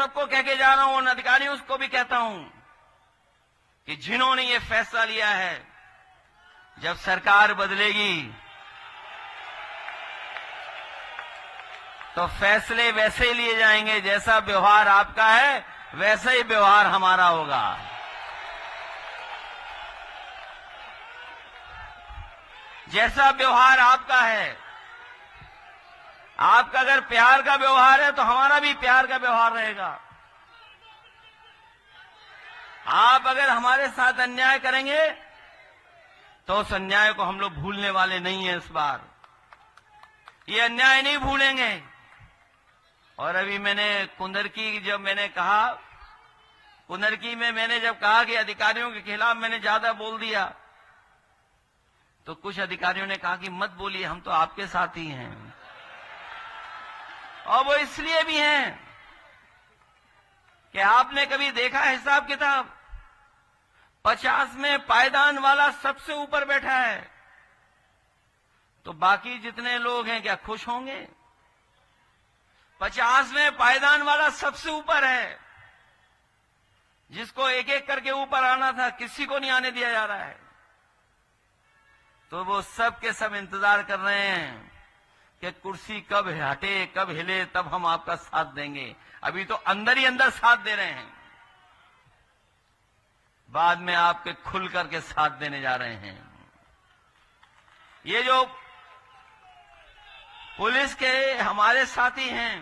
सबको कह के जा रहा हूं, उन अधिकारियों को भी कहता हूं कि जिन्होंने ये फैसला लिया है, जब सरकार बदलेगी तो फैसले वैसे ही लिए जाएंगे। जैसा व्यवहार आपका है वैसा ही व्यवहार हमारा होगा। जैसा व्यवहार आपका है, आपका अगर प्यार का व्यवहार है तो हमारा भी प्यार का व्यवहार रहेगा। आप अगर हमारे साथ अन्याय करेंगे तो उस अन्याय को हम लोग भूलने वाले नहीं हैं। इस बार ये अन्याय नहीं भूलेंगे। और अभी मैंने कुंदरकी जब मैंने कहा, कुंदरकी में मैंने जब कहा कि अधिकारियों के खिलाफ मैंने ज्यादा बोल दिया, तो कुछ अधिकारियों ने कहा कि मत बोलिए, हम तो आपके साथ ही हैं। और वो इसलिए भी हैं कि आपने कभी देखा हिसाब किताब, 50 में पायदान वाला सबसे ऊपर बैठा है, तो बाकी जितने लोग हैं क्या खुश होंगे? 50 में पायदान वाला सबसे ऊपर है, जिसको एक एक करके ऊपर आना था, किसी को नहीं आने दिया जा रहा है। तो वो सब के सब इंतजार कर रहे हैं कि कुर्सी कब हटे, कब हिले, तब हम आपका साथ देंगे। अभी तो अंदर ही अंदर साथ दे रहे हैं, बाद में आपके खुल करके साथ देने जा रहे हैं। ये जो पुलिस के हमारे साथी हैं,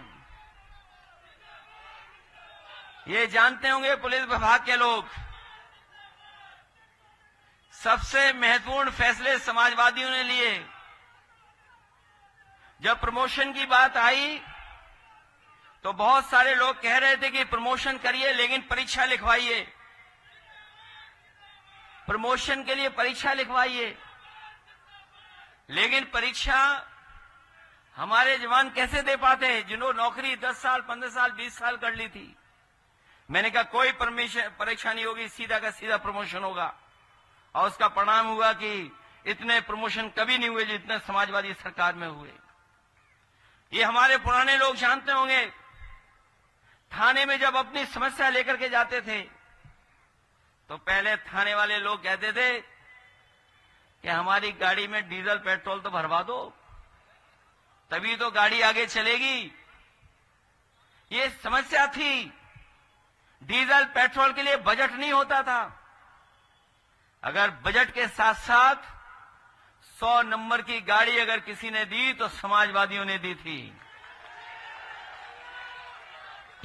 ये जानते होंगे पुलिस विभाग के लोग, सबसे महत्वपूर्ण फैसले समाजवादियों ने लिए। जब प्रमोशन की बात आई तो बहुत सारे लोग कह रहे थे कि प्रमोशन करिए लेकिन परीक्षा लिखवाइए, प्रमोशन के लिए परीक्षा लिखवाइए। लेकिन परीक्षा हमारे जवान कैसे दे पाते हैं जिन्होंने नौकरी 10 साल, 15 साल, 20 साल कर ली थी। मैंने कहा कोई परीक्षा नहीं होगी, सीधा का सीधा प्रमोशन होगा। और उसका परिणाम हुआ कि इतने प्रमोशन कभी नहीं हुए जितने समाजवादी सरकार में हुए। ये हमारे पुराने लोग जानते होंगे, थाने में जब अपनी समस्या लेकर के जाते थे तो पहले थाने वाले लोग कहते थे कि हमारी गाड़ी में डीजल पेट्रोल तो भरवा दो, तभी तो गाड़ी आगे चलेगी। ये समस्या थी। डीजल पेट्रोल के लिए बजट नहीं होता था। अगर बजट के साथ साथ 100 नंबर की गाड़ी अगर किसी ने दी तो समाजवादियों ने दी थी।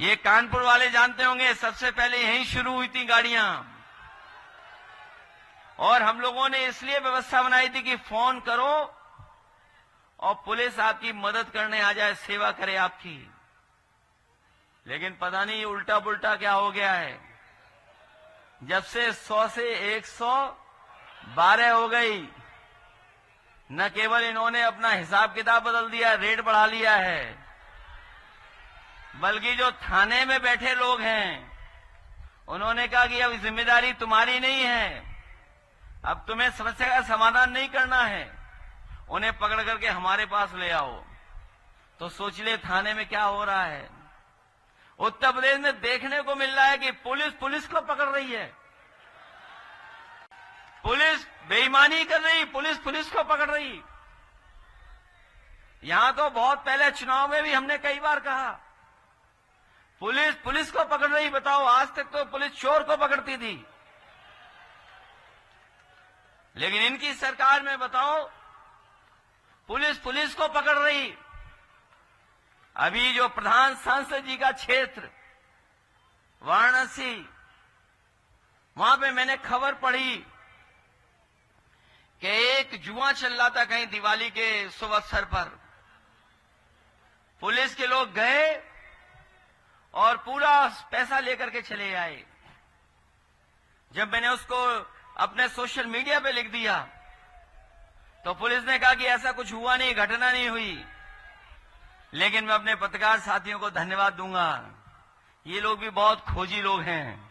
ये कानपुर वाले जानते होंगे, सबसे पहले यहीं शुरू हुई थी गाड़ियां। और हम लोगों ने इसलिए व्यवस्था बनाई थी कि फोन करो और पुलिस आपकी मदद करने आ जाए, सेवा करे आपकी। लेकिन पता नहीं उल्टा पुल्टा क्या हो गया है। जब से 100 से 112 हो गई, न केवल इन्होंने अपना हिसाब किताब बदल दिया, रेट बढ़ा लिया है, बल्कि जो थाने में बैठे लोग हैं उन्होंने कहा कि अब जिम्मेदारी तुम्हारी नहीं है, अब तुम्हें समस्या का समाधान नहीं करना है, उन्हें पकड़ करके हमारे पास ले आओ। तो सोच ले थाने में क्या हो रहा है। उत्तर प्रदेश में देखने को मिल रहा है कि पुलिस पुलिस को पकड़ रही है, पुलिस बेईमानी कर रही, पुलिस पुलिस को पकड़ रही। यहां तो बहुत पहले चुनाव में भी हमने कई बार कहा पुलिस पुलिस को पकड़ रही। बताओ, आज तक तो पुलिस चोर को पकड़ती थी, लेकिन इनकी सरकार में बताओ पुलिस पुलिस को पकड़ रही। अभी जो प्रधान सांसद जी का क्षेत्र वाराणसी, वहां पे मैंने खबर पढ़ी कि एक जुआ चल रहा था कहीं दिवाली के शुभ अवसर पर। पुलिस के लोग गए और पूरा पैसा लेकर के चले आए। जब मैंने उसको अपने सोशल मीडिया पे लिख दिया तो पुलिस ने कहा कि ऐसा कुछ हुआ नहीं, घटना नहीं हुई। लेकिन मैं अपने पत्रकार साथियों को धन्यवाद दूंगा, ये लोग भी बहुत खोजी लोग हैं।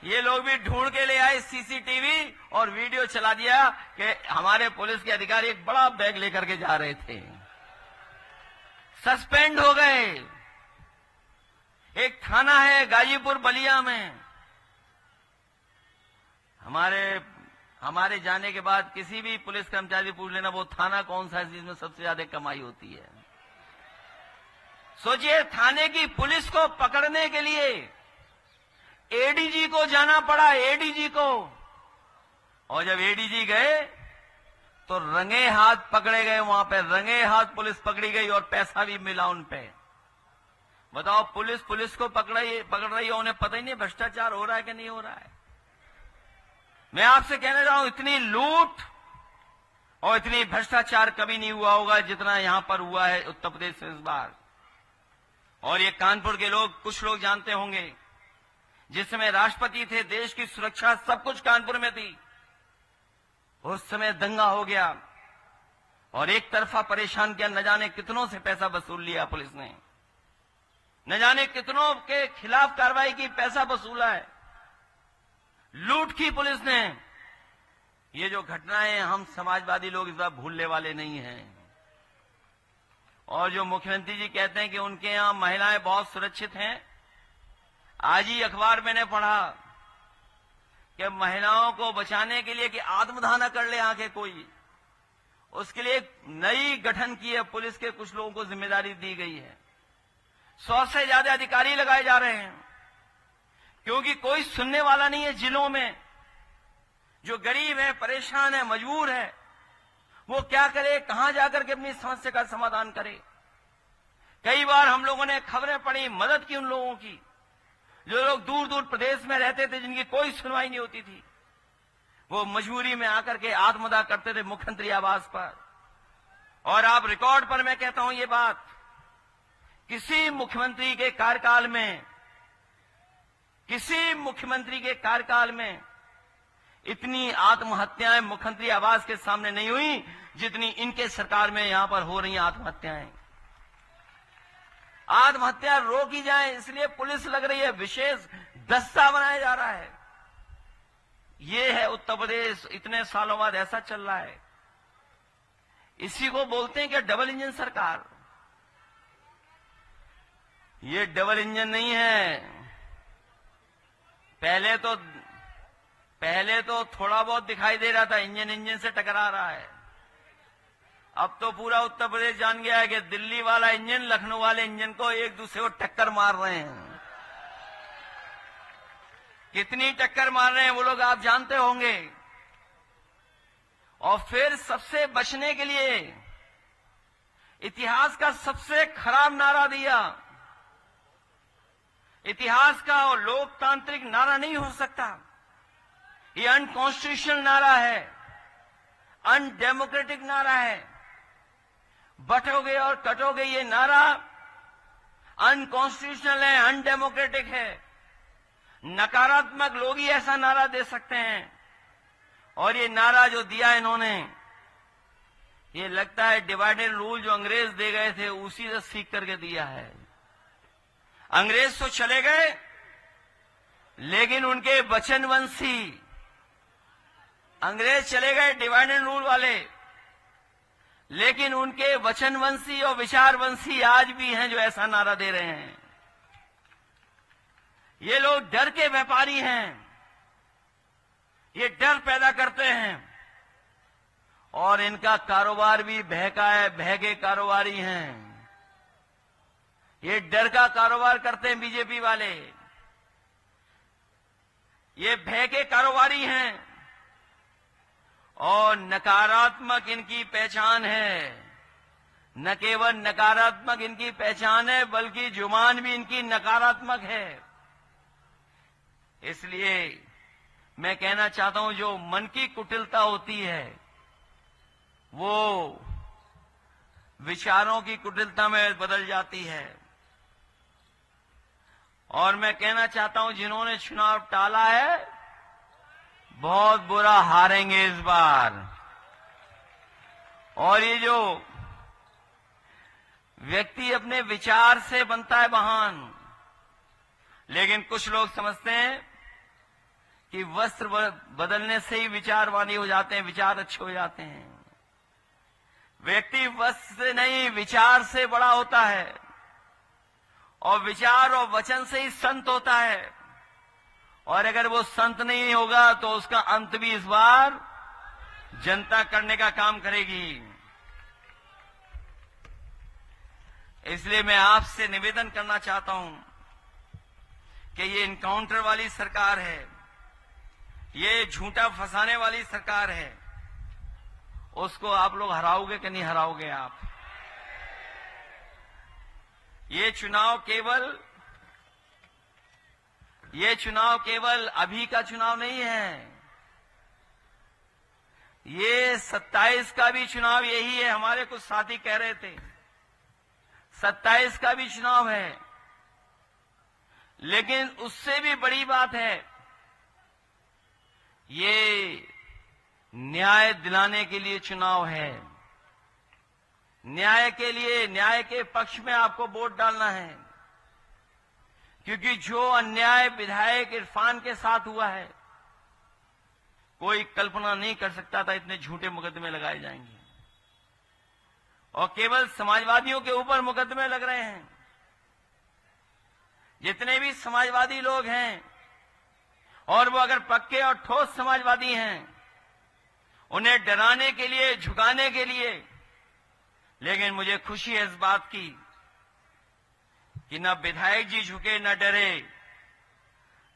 ये लोग भी ढूंढ के ले आए सीसीटीवी और वीडियो चला दिया कि हमारे पुलिस के अधिकारी एक बड़ा बैग लेकर के जा रहे थे, सस्पेंड हो गए। एक थाना है गाजीपुर बलिया में, हमारे जाने के बाद किसी भी पुलिस कर्मचारी पूछ लेना वो थाना कौन सा है जिसमें सबसे ज्यादा कमाई होती है। सोचिए, थाने की पुलिस को पकड़ने के लिए एडीजी को जाना पड़ा, एडीजी को। और जब एडीजी गए तो रंगे हाथ पकड़े गए, वहां पे रंगे हाथ पुलिस पकड़ी गई और पैसा भी मिला उन पे। बताओ, पुलिस को पकड़ रही है, उन्हें पता ही नहीं भ्रष्टाचार हो रहा है कि नहीं हो रहा है। मैं आपसे कहना चाहूं, इतनी लूट और इतनी भ्रष्टाचार कभी नहीं हुआ होगा जितना यहां पर हुआ है उत्तर प्रदेश में इस बार। और ये कानपुर के लोग, कुछ लोग जानते होंगे, जिस समय राष्ट्रपति थे, देश की सुरक्षा सब कुछ कानपुर में थी, उस समय दंगा हो गया और एक तरफा परेशान किया। न जाने कितनों से पैसा वसूल लिया पुलिस ने, न जाने कितनों के खिलाफ कार्रवाई की, पैसा वसूला है, लूट की पुलिस ने। ये जो घटनाएं हम समाजवादी लोग इस बार भूलने वाले नहीं हैं। और जो मुख्यमंत्री जी कहते हैं कि उनके यहां महिलाएं बहुत सुरक्षित हैं, आज ही अखबार मैंने पढ़ा कि महिलाओं को बचाने के लिए कि आत्मदाह कर ले आके कोई, उसके लिए एक नई गठन की है पुलिस के, कुछ लोगों को जिम्मेदारी दी गई है। 100 से ज्यादा अधिकारी लगाए जा रहे हैं, क्योंकि कोई सुनने वाला नहीं है। जिलों में जो गरीब है, परेशान है, मजबूर है, वो क्या करे, कहां जाकर के अपनी समस्या का समाधान करे। कई बार हम लोगों ने खबरें पढ़ी, मदद की उन लोगों की जो लोग दूर दूर प्रदेश में रहते थे, जिनकी कोई सुनवाई नहीं होती थी। वो मजबूरी में आकर के आत्मदाह करते थे मुख्यमंत्री आवास पर। और आप रिकॉर्ड पर मैं कहता हूं ये बात, किसी मुख्यमंत्री के कार्यकाल में, किसी मुख्यमंत्री के कार्यकाल में इतनी आत्महत्याएं मुख्यमंत्री आवास के सामने नहीं हुई जितनी इनके सरकार में यहां पर हो रही हैं आत्महत्याएं। आत्महत्या रोकी जाए इसलिए पुलिस लग रही है, विशेष दस्ता बनाया जा रहा है। ये है उत्तर प्रदेश, इतने सालों बाद ऐसा चल रहा है। इसी को बोलते हैं कि डबल इंजन सरकार। ये डबल इंजन नहीं है। पहले तो थोड़ा बहुत दिखाई दे रहा था, इंजन से टकरा रहा है। अब तो पूरा उत्तर प्रदेश जान गया है कि दिल्ली वाला इंजन, लखनऊ वाले इंजन को एक दूसरे को टक्कर मार रहे हैं। कितनी टक्कर मार रहे हैं वो लोग आप जानते होंगे। और फिर सबसे बचने के लिए इतिहास का सबसे खराब नारा दिया। इतिहास का और लोकतांत्रिक नारा नहीं हो सकता, ये अनकॉन्स्टिट्यूशनल नारा है, अनडेमोक्रेटिक नारा है। बटोगे और कटोगे, ये नारा अनकॉन्स्टिट्यूशनल है, अनडेमोक्रेटिक है। नकारात्मक लोग ही ऐसा नारा दे सकते हैं। और ये नारा जो दिया इन्होंने, ये लगता है डिवाइड एंड रूल जो अंग्रेज दे गए थे उसी से सीख करके दिया है। अंग्रेज तो चले गए, लेकिन उनके वचनवंशी, अंग्रेज चले गए डिवाइड एंड रूल वाले, लेकिन उनके वचनवंशी और विचारवंशी आज भी हैं जो ऐसा नारा दे रहे हैं। ये लोग डर के व्यापारी हैं, ये डर पैदा करते हैं और इनका कारोबार भी भय का है, भय के कारोबारी हैं। ये डर का कारोबार करते हैं बीजेपी वाले, ये भय के कारोबारी हैं और नकारात्मक इनकी पहचान है। न केवल नकारात्मक इनकी पहचान है बल्कि जुबान भी इनकी नकारात्मक है। इसलिए मैं कहना चाहता हूं, जो मन की कुटिलता होती है वो विचारों की कुटिलता में बदल जाती है। और मैं कहना चाहता हूं, जिन्होंने चुनाव टाला है बहुत बुरा हारेंगे इस बार। और ये जो व्यक्ति अपने विचार से बनता है महान, लेकिन कुछ लोग समझते हैं कि वस्त्र बदलने से ही विचारवानी हो जाते हैं, विचार अच्छे हो जाते हैं। व्यक्ति वस्त्र से नहीं, विचार से बड़ा होता है। और विचार और वचन से ही संत होता है, और अगर वो संत नहीं होगा तो उसका अंत भी इस बार जनता करने का काम करेगी। इसलिए मैं आपसे निवेदन करना चाहता हूं कि ये इनकाउंटर वाली सरकार है, ये झूठा फंसाने वाली सरकार है, उसको आप लोग हराओगे कि नहीं हराओगे आप? ये चुनाव केवल अभी का चुनाव नहीं है, ये 27 का भी चुनाव यही है। हमारे कुछ साथी कह रहे थे 27 का भी चुनाव है, लेकिन उससे भी बड़ी बात है, ये न्याय दिलाने के लिए चुनाव है। न्याय के लिए, न्याय के पक्ष में आपको वोट डालना है, क्योंकि जो अन्याय विधायक इरफान के साथ हुआ है, कोई कल्पना नहीं कर सकता था इतने झूठे मुकदमे लगाए जाएंगे। और केवल समाजवादियों के ऊपर मुकदमे लग रहे हैं। जितने भी समाजवादी लोग हैं, और वो अगर पक्के और ठोस समाजवादी हैं, उन्हें डराने के लिए, झुकाने के लिए। लेकिन मुझे खुशी है इस बात की कि न विधायक जी झुके, न डरे,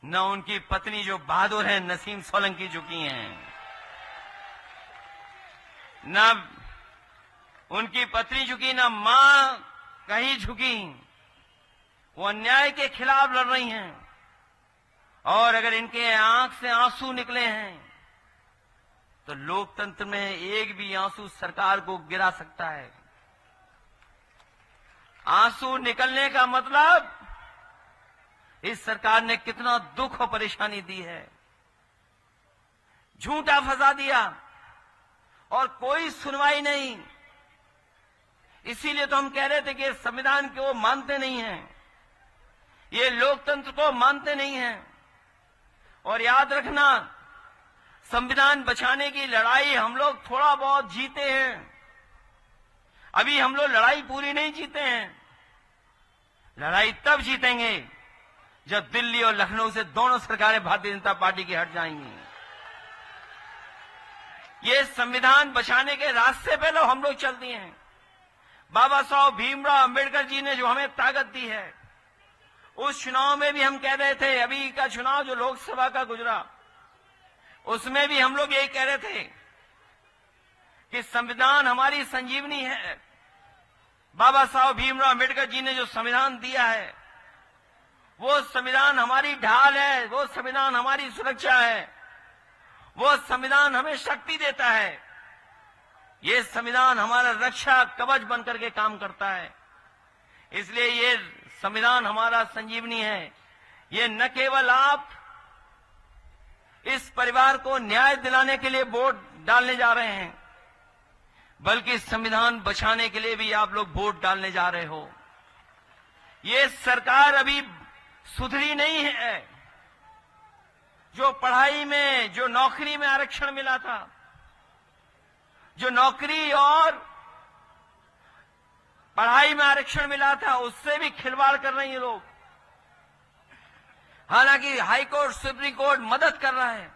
न उनकी पत्नी जो बहादुर है नसीम सोलंकी झुकी हैं, न उनकी पत्नी झुकी, न मां कहीं झुकी। वो अन्याय के खिलाफ लड़ रही हैं, और अगर इनके आंख से आंसू निकले हैं तो लोकतंत्र में एक भी आंसू सरकार को गिरा सकता है। आंसू निकलने का मतलब इस सरकार ने कितना दुख और परेशानी दी है। झूठा फंसा दिया और कोई सुनवाई नहीं। इसीलिए तो हम कह रहे थे कि संविधान को मानते नहीं हैं, ये लोकतंत्र को मानते नहीं हैं। और याद रखना, संविधान बचाने की लड़ाई हम लोग थोड़ा बहुत जीते हैं, अभी हम लोग लड़ाई पूरी नहीं जीते हैं। लड़ाई तब जीतेंगे जब दिल्ली और लखनऊ से दोनों सरकारें भारतीय जनता पार्टी की हट जाएंगी। ये संविधान बचाने के रास्ते पे लोग हम लोग चल दिए हैं। बाबा साहब भीमराव अंबेडकर जी ने जो हमें ताकत दी है, उस चुनाव में भी हम कह रहे थे, अभी का चुनाव जो लोकसभा का गुजरा, उसमें भी हम लोग यही कह रहे थे कि संविधान हमारी संजीवनी है। बाबा साहब भीमराव अंबेडकर जी ने जो संविधान दिया है, वो संविधान हमारी ढाल है, वो संविधान हमारी सुरक्षा है, वो संविधान हमें शक्ति देता है। ये संविधान हमारा रक्षा कवच बनकर के काम करता है। इसलिए ये संविधान हमारा संजीवनी है। ये न केवल आप इस परिवार को न्याय दिलाने के लिए वोट डालने जा रहे हैं, बल्कि संविधान बचाने के लिए भी आप लोग वोट डालने जा रहे हो। ये सरकार अभी सुधरी नहीं है। जो पढ़ाई में, जो नौकरी में आरक्षण मिला था, जो नौकरी और पढ़ाई में आरक्षण मिला था, उससे भी खिलवाड़ कर रहे हैं ये लोग। हालांकि हाई कोर्ट, सुप्रीम कोर्ट मदद कर रहा है,